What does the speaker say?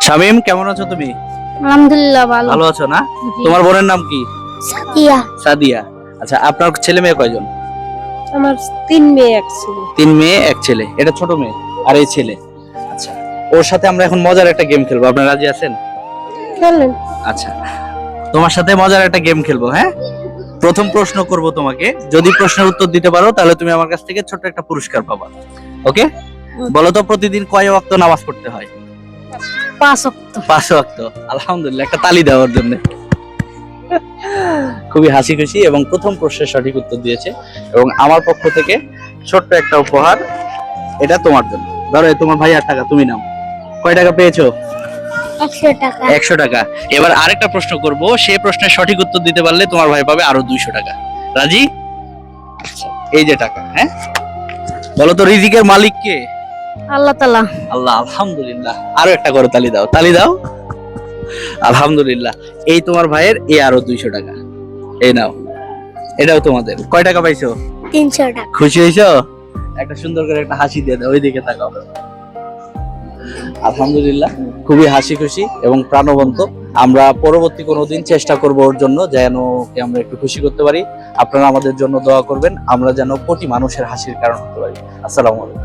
শামিম, কেমন আছো তুমি? আলহামদুলিল্লাহ ভালো। ভালো আছো না? জি। তোমার বোনের নাম কি? সাদিয়া। সাদিয়া। আচ্ছা, আপনার ছেলে মেয়ে কয়জন? আমার 3 মেয়ে এক ছেলে। 3 মেয়ে 1 ছেলে। এটা ছোট মেয়ে আর এই ছেলে। আচ্ছা, ওর সাথে আমরা এখন মজার একটা গেম খেলবো। আপনারা রাজি আছেন? খেলেন। আচ্ছা, তোমার সাথে মজার একটা গেম খেলবো, হ্যাঁ? প্রথম প্রশ্ন করব তোমাকে। যদি প্রশ্নের উত্তর দিতে পারো তাহলে তুমি আমার কাছ থেকে ছোট্ট একটা পুরস্কার পাবা। ওকে? বলো তো, প্রতিদিন কয় ওয়াক্ত নামাজ পড়তে হয়? 5 ওয়াক্ত। 5 ওয়াক্ত। আলহামদুলিল্লাহ, একটা তালি দাও ওর জন্য। খুবই হাসি খুশি এবং প্রথম প্রশ্নের সঠিক উত্তর দিয়েছে এবং আমার পক্ষ থেকে ছোট্ট একটা উপহার, এটা তোমার জন্য। ধরো, তোমার ভাই 8 টাকা, তুমি নাও। কয় টাকা পেয়েছো? 100 টাকা। 100 টাকা। এবার আরেকটা প্রশ্ন করব, সেই প্রশ্নের সঠিক উত্তর দিতে পারলে তোমার ভাই পাবে আরো 200 টাকা। রাজি? আচ্ছা, এই যে টাকা, হ্যাঁ? বলো তো, রিজিকের মালিক কে? আল্লাহ তাআলা। আল্লাহ। আলহামদুলিল্লাহ। আরো একটা করে তালি দাও, তালি দাও। আলহামদুলিল্লাহ। এই তোমার ভাইয়ের এই আরো 200 টাকা। এই নাও, এটাও তোমাদের। কয় টাকা পাইছো? 300 টাকা। খুশি হয়েছো? একটা সুন্দর করে একটা হাসি দিয়ে দাও, ওইদিকে তাকাও। আলহামদুলিল্লাহ, খুবই হাসি খুশি এবং প্রাণবন্ত। আমরা পরবর্তী কোনোদিন চেষ্টা করব ওর জন্য, যেন ওকে আমরা একটু খুশি করতে পারি। আপনারা আমাদের জন্য দোয়া করবেন, আমরা যেন কোটি মানুষের হাসির কারণ হতে পারি। আসসালামু আলাইকুম।